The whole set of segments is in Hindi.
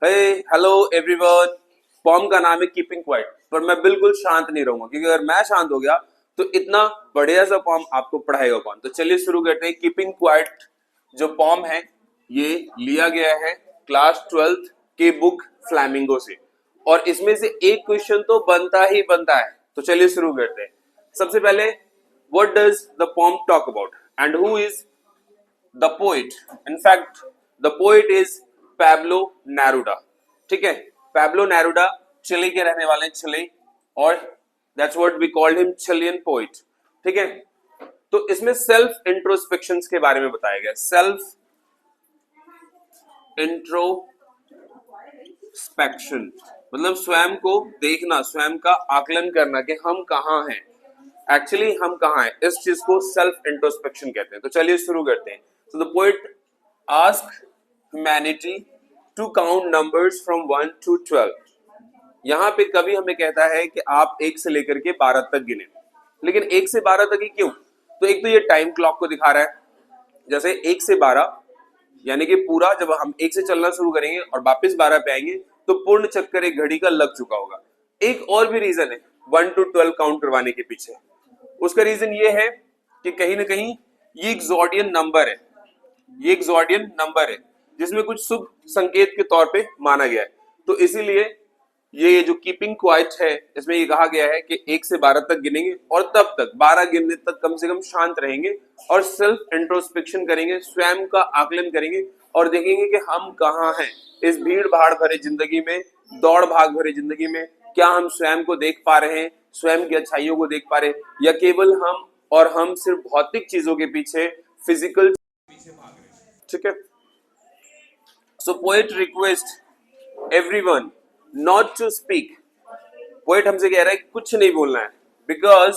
हे हेलो एवरीवन। पॉम का नाम है कीपिंग क्वाइट, पर मैं बिल्कुल शांत नहीं रहूंगा क्योंकि अगर मैं शांत हो गया तो इतना बढ़िया सा पॉम आपको पढ़ाएगा कौन। तो चलिए शुरू करते हैं। कीपिंग क्वाइट जो पॉम है ये लिया गया है क्लास 12th के बुक फ्लैमिंगो से, और इसमें से एक क्वेश्चन तो बनता ही बनता है। तो चलिए शुरू करते हैं। सबसे पहले, what does the poem talk about and who is the poet? In fact the poet is Pablo Neruda. ठीक है, पैब्लो नेरुडा चिली के रहने वाले, चिली, और that's what we called him Chilean poet. ठीक है, तो इसमें सेल्फ इंट्रोस्पेक्शन के बारे में बताया गया। सेल्फ इंट्रोस्पेक्शन मतलब स्वयं को देखना, स्वयं का आकलन करना कि हम कहाँ हैं, एक्चुअली हम कहाँ हैं। इस चीज को सेल्फ इंट्रोस्पेक्शन कहते हैं। तो चलिए शुरू करते हैं। So the poet asked humanity to count numbers from 1 to 12। यहाँ पे कवि हमें कहता है कि आप 1 से लेकर के 12 तक गिने, लेकिन 1 से 12 तक ही क्यों? तो एक तो ये टाइम क्लॉक को दिखा रहा है, जैसे 1 से 12 यानी कि पूरा जब हम 1 से चलना शुरू करेंगे और वापस 12 पे आएंगे तो पूर्ण चक्कर एक घड़ी का लग चुका होगा। एक और भी रीजन है 1 to 12 काउंट करवाने के पीछे। उसका रीजन ये है कि कहीं ना कहीं ये एक ज़ोडियन नंबर है, ये एक ज़ोडियन नंबर है जिसमें कुछ शुभ संकेत के तौर पे माना गया है। तो इसीलिए ये जो कीपिंग क्वाइट है इसमें ये कहा गया है कि 1 से 12 तक गिनेंगे और तब तक 12 गिनने तक कम से कम शांत रहेंगे और सेल्फ इंट्रोस्पेक्शन करेंगे, स्वयं का आकलन करेंगे और देखेंगे कि हम कहाँ हैं इस भीड़ भाड़ भरे जिंदगी में, दौड़ भाग भरे जिंदगी में। क्या हम स्वयं को देख पा रहे हैं, स्वयं की अच्छाइयों को देख पा रहे हैं, या केवल हम सिर्फ भौतिक चीजों के पीछे, फिजिकल पीछे भाग रहे हैं। ठीक है, so poet request everyone not to speak. Poet हमसे कह रहा है कि कुछ नहीं बोलना है, बिकॉज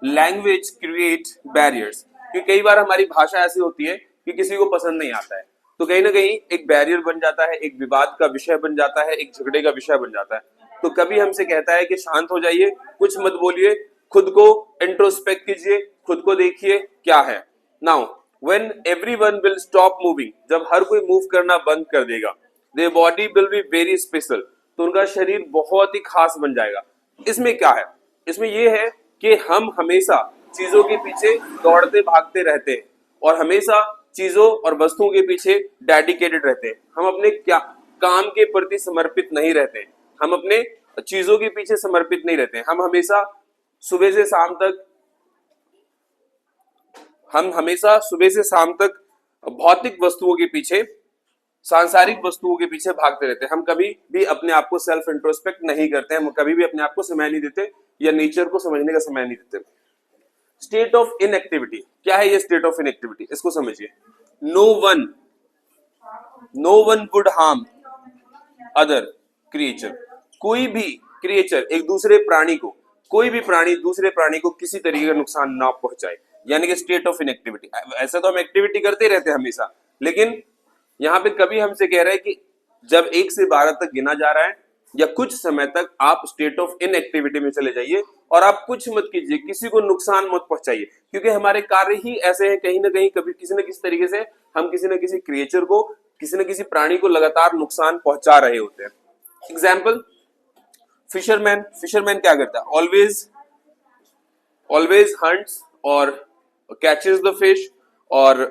लैंग्वेज क्रिएट बैरियर्स। क्योंकि कई बार हमारी भाषा ऐसी होती है कि किसी को पसंद नहीं आता है, तो कहीं ना कहीं एक बैरियर बन जाता है, एक विवाद का विषय बन जाता है, एक झगड़े का विषय बन जाता है। तो कभी हमसे कहता है कि शांत हो जाइए, कुछ मत बोलिए, खुद को इंट्रोस्पेक्ट कीजिए, खुद को देखिए क्या है। Now when everyone will stop moving, जब हर कोई मूव करना बंद कर देगा, their body will be very special, तो उनका शरीर बहुत ही खास बन जाएगा। इसमें क्या है? इसमें यह है कि हम हमेशा चीजों के पीछे दौड़ते भागते रहते हैं और हमेशा चीजों और वस्तुओं के पीछे डेडिकेटेड रहते हैं। हम अपने क्या काम के प्रति समर्पित नहीं रहते, हम अपने चीजों के पीछे समर्पित नहीं रहते। हम हमेशा सुबह से शाम तक भौतिक वस्तुओं के पीछे, सांसारिक वस्तुओं के पीछे भागते रहते हैं। हम कभी भी अपने आप को सेल्फ इंट्रोस्पेक्ट नहीं करते, हम कभी भी अपने आप को समय नहीं देते या नेचर को समझने का समय नहीं देते। स्टेट ऑफ इनएक्टिविटी क्या है? ये स्टेट ऑफ इनएक्टिविटी, इसको समझिए। No one would harm other creature. कोई भी क्रिएचर, एक दूसरे प्राणी को, कोई भी प्राणी दूसरे प्राणी को किसी तरीके का नुकसान ना पहुंचाए, यानी कि स्टेट ऑफ इनएक्टिविटी। ऐसा तो हम एक्टिविटी करते रहते हैं हमेशा, लेकिन यहाँ पे कभी हमसे कह रहा है कि जब 1 से 12 तक गिना जा रहा है या कुछ समय तक आप स्टेट ऑफ इनएक्टिविटी में चले जाइए और आप कुछ मत कीजिए, किसी को नुकसान मत पहुंचाइए, क्योंकि हमारे कार्य ही ऐसे हैं, कहीं ना कहीं कभी किसी न किसी तरीके से हम किसी न किसी क्रिएचर को, किसी न किसी प्राणी को लगातार नुकसान पहुंचा रहे होते हैं। एग्जाम्पल, फिशरमैन क्या करता है? ऑलवेज हंट्स और कैचेस द फिश, और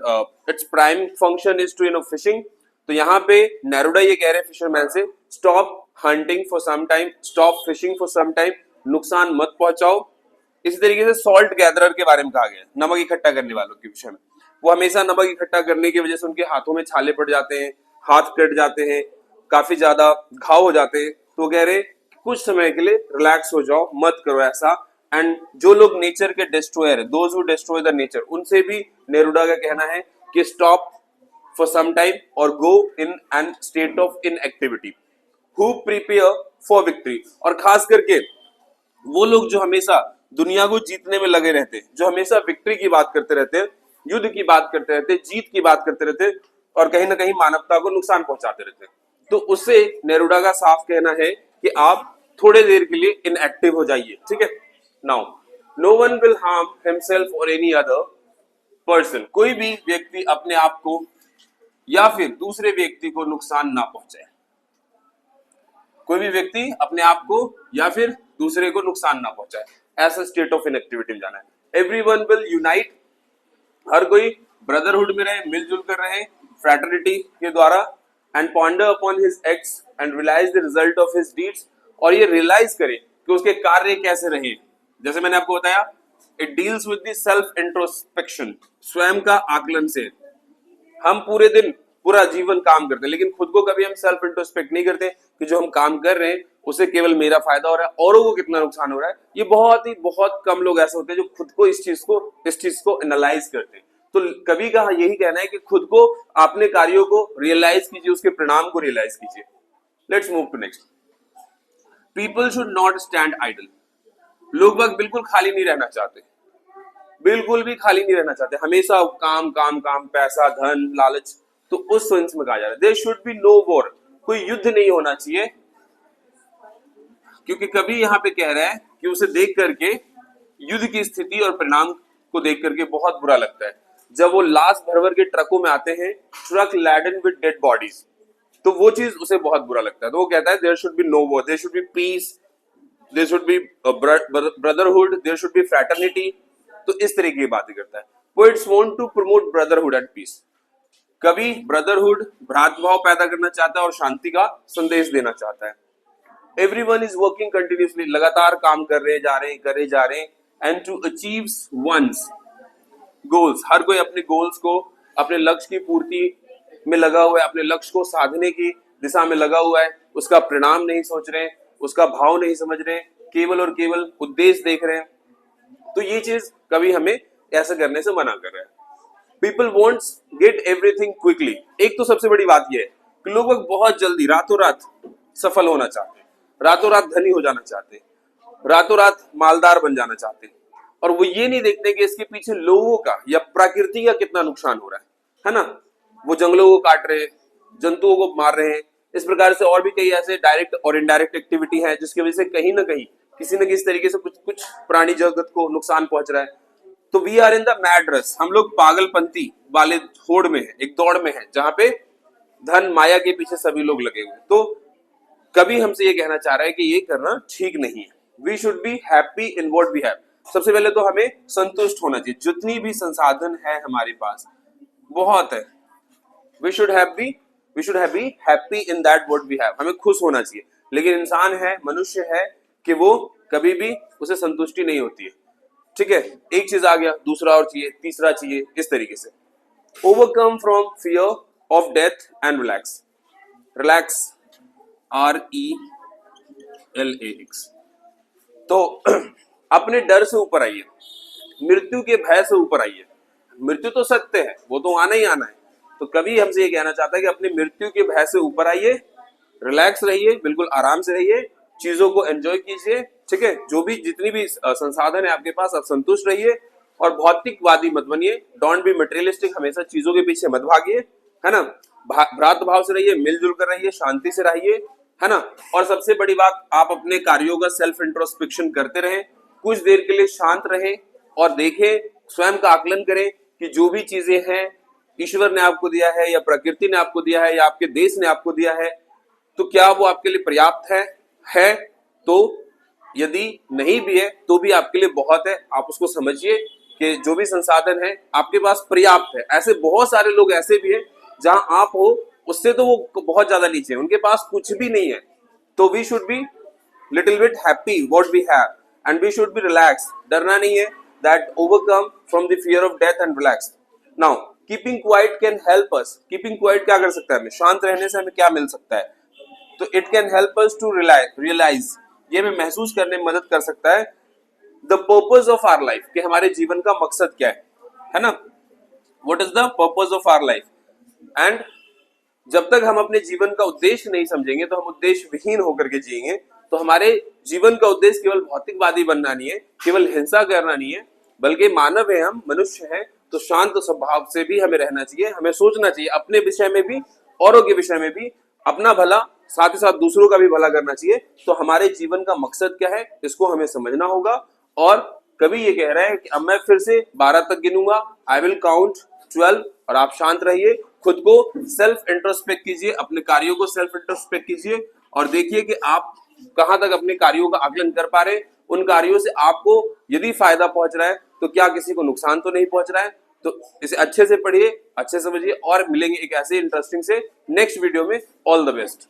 its prime function is to fishing. तो यहाँ पे नेरुडा ये कह रहे हैं फिशरमैन से, stop hunting for some time, stop fishing for some time, नुकसान मत पहुंचाओ। इसी तरीके से सॉल्ट गैदरर के बारे में कहा गया, नमक इकट्ठा करने वालों के विषय में। वो हमेशा नमक इकट्ठा करने की वजह से उनके हाथों में छाले पड़ जाते हैं, हाथ कट जाते हैं, काफी ज्यादा घाव हो जाते हैं। तो कह रहे कुछ समय के लिए रिलैक्स हो जाओ, मत करो ऐसा। एंड जो लोग नेचर के डिस्ट्रॉयर है, those who destroy the nature, उनसे भी नेरुडा का कहना है कि स्टॉप फॉर सम टाइम और go in an state of inactivity. Who prepare for victory, और खास करके वो लोग जो हमेशा दुनिया को जीतने में लगे रहते हैं, जो हमेशा विक्ट्री की बात करते रहते हैं, युद्ध की बात करते रहते हैं, जीत की बात करते रहते हैं और कहीं ना कहीं मानवता को नुकसान पहुंचाते रहते हैं। तो उससे नेरुडा का साफ कहना है कि आप थोड़े देर के लिए इनएक्टिव हो जाइए। ठीक है, now no one will harm himself और एनी अदर पर्सन। कोई भी व्यक्ति अपने आप को या फिर दूसरे व्यक्ति को नुकसान ना पहुंचाए। कोई भी व्यक्ति अपने आप को या फिर दूसरे को नुकसान ना पहुंचाए, ऐसा स्टेट ऑफ इनएक्टिविटी में जाना है। एवरीवन विल यूनाइट, हर कोई ब्रदरहुड में रहे, मिलजुल कर रहे फ्रैटर्निटी के द्वारा, and ponder upon his acts and realise the result of his deeds, और ये रियलाइज करे कि उसके कार्य कैसे रहे। जैसे मैंने आपको बताया, it deals with the self introspection, स्वयं का आकलन से। हम पूरे दिन पूरा जीवन काम करते हैं, लेकिन खुद को कभी हम सेल्फ इंट्रोस्पेक्ट नहीं करते कि जो हम काम कर रहे हैं उसे केवल मेरा फायदा हो रहा है, औरों को कितना नुकसान हो रहा है। ये बहुत कम लोग ऐसे होते हैं जो खुद को इस चीज को एनालाइज करते हैं। तो कभी का यही कहना है कि खुद को, अपने कार्यों को रियलाइज कीजिए, उसके परिणाम को रियलाइज कीजिए। Let's move to next. People should not stand idle, लोग बाग बिल्कुल खाली नहीं रहना चाहते, बिल्कुल भी खाली नहीं रहना चाहते, हमेशा काम काम काम, पैसा, धन, लालच। तो उस सेंस में कहा जा रहा है there should be no war, कोई युद्ध नहीं होना चाहिए, क्योंकि कभी यहाँ पे कह रहा है कि उसे देख करके, युद्ध की स्थिति और परिणाम को देख करके बहुत बुरा लगता है। जब वो लाश भर भर के ट्रकों में आते हैं, truck laden with dead bodies, तो वो चीज उसे बहुत बुरा लगता है। तो वो कहता है there should be no war, there should be peace, there should be brotherhood, there should be fraternity. तो इस तरीके की बातें करता है। Poets want to promote brotherhood and peace, कभी ब्रदरहुड, भ्रातृभाव पैदा करना चाहता है और शांति का संदेश देना चाहता है। एवरीवन इज वर्किंग कंटिन्यूअसली, लगातार काम कर रहे जा रहे हैं, and to achieve one's goals, हर कोई अपने गोल्स को, अपने लक्ष्य की पूर्ति में लगा हुआ है, अपने लक्ष्य को साधने की दिशा में लगा हुआ है। उसका परिणाम नहीं सोच रहे, उसका भाव नहीं समझ रहे, केवल और केवल उद्देश्य देख रहे हैं। तो ये चीज कभी हमें ऐसा करने से मना कर रहा है। People wants get everything quickly, एक तो सबसे बड़ी बात यह है कि लोग बहुत जल्दी रातों रात सफल होना चाहते हैं, रातों रात धनी हो जाना चाहते हैं, रातों रात मालदार बन जाना चाहते हैं, और वो ये नहीं देखते कि इसके पीछे लोगों का या प्रकृति का कितना नुकसान हो रहा है ना। वो जंगलों को काट रहे हैं, जंतुओं को मार रहे हैं, इस प्रकार से और भी कई ऐसे डायरेक्ट और इनडायरेक्ट एक्टिविटी है जिसकी वजह से कहीं ना कहीं किसी न किसी तरीके से कुछ प्राणी जगत को नुकसान पहुंच रहा है। तो we are in the mad rush, हम लोग पागलपंती वाले होड़ में है, एक दौड़ में है जहां पे धन माया के पीछे सभी लोग लगे हुए। तो कभी हमसे ये कहना चाह रहा है कि ये करना ठीक नहीं है। We should be happy in what we have, सबसे पहले तो हमें संतुष्ट होना चाहिए, जितनी भी संसाधन है हमारे पास बहुत है। We should be happy in that what we have, हमें खुश होना चाहिए। लेकिन इंसान है, मनुष्य है कि वो कभी भी उसे संतुष्टि नहीं होती है। ठीक है, एक चीज आ गया, दूसरा और चाहिए, तीसरा चाहिए, इस तरीके से। Overcome from fear of death and relax, RELAX। तो अपने डर से ऊपर आइए, मृत्यु के भय से ऊपर आइए। मृत्यु तो सत्य है, वो तो आना ही आना है। तो कभी हमसे ये कहना चाहता है कि अपनी मृत्यु के भय से ऊपर आइए, रिलैक्स रहिए, बिल्कुल आराम से रहिए, चीजों को एंजॉय कीजिए। ठीक है, जो भी जितनी भी संसाधन है आपके पास, आप संतुष्ट रहिए और भौतिकवादी मत बनिए। डोंट बी मटेरियलिस्टिक, हमेशा चीजों के पीछे मत भागिए, है ना। भ्रातृ भाव से रहिए, मिलजुल कर रहिए, शांति से रहिए, है ना। और सबसे बड़ी बात, आप अपने कार्यों का सेल्फ इंट्रोस्पेक्शन करते रहें, कुछ देर के लिए शांत रहें और देखें, स्वयं का आकलन करें कि जो भी चीजें हैं ईश्वर ने आपको दिया है या प्रकृति ने आपको दिया है या आपके देश ने आपको दिया है, तो क्या वो आपके लिए पर्याप्त है। तो यदि नहीं भी है तो भी आपके लिए बहुत है। आप उसको समझिए कि जो भी संसाधन है आपके पास पर्याप्त है। ऐसे बहुत सारे लोग ऐसे भी हैं जहां आप हो उससे तो वो बहुत ज्यादा नीचे, उनके पास कुछ भी नहीं है। तो we should be little bit happy what we have and we should be relax, डरना नहीं है। That overcome from the fear of death and relax. Now keeping quiet can help us, keeping quiet क्या कर सकता है हमें, शांत रहने से हमें क्या मिल सकता है। तो it can help us to realise, ये हमें महसूस करने में मदद कर सकता है the purpose of our life, कि हमारे जीवन का मकसद क्या है ना। What is the purpose of our life. And जब तक हम अपने जीवन का उद्देश्य नहीं समझेंगे तो हम उद्देश्य विहीन होकर के जिएंगे। तो हमारे जीवन का उद्देश्य केवल भौतिकवादी बनना नहीं है, केवल हिंसा करना नहीं है, बल्कि मानव है, हम मनुष्य हैं, तो शांत स्वभाव से भी हमें रहना चाहिए। हमें सोचना चाहिए अपने विषय में भी, औरों के विषय में भी, अपना भला साथ ही साथ दूसरों का भी भला करना चाहिए। तो हमारे जीवन का मकसद क्या है, इसको हमें समझना होगा। और कभी ये कह रहा है कि अब मैं फिर से 12 तक गिनूंगा, आई विल काउंट 12, और आप शांत रहिए, खुद को सेल्फ इंट्रोस्पेक्ट कीजिए, अपने कार्यों को सेल्फ इंट्रोस्पेक्ट कीजिए और देखिए कि आप कहां तक अपने कार्यों का आकलन कर पा रहे हैं। उन कार्यों से आपको यदि फायदा पहुंच रहा है तो क्या किसी को नुकसान तो नहीं पहुंच रहा है। तो इसे अच्छे से पढ़िए, अच्छे से समझिए और मिलेंगे एक ऐसे इंटरेस्टिंग से नेक्स्ट वीडियो में। All the best.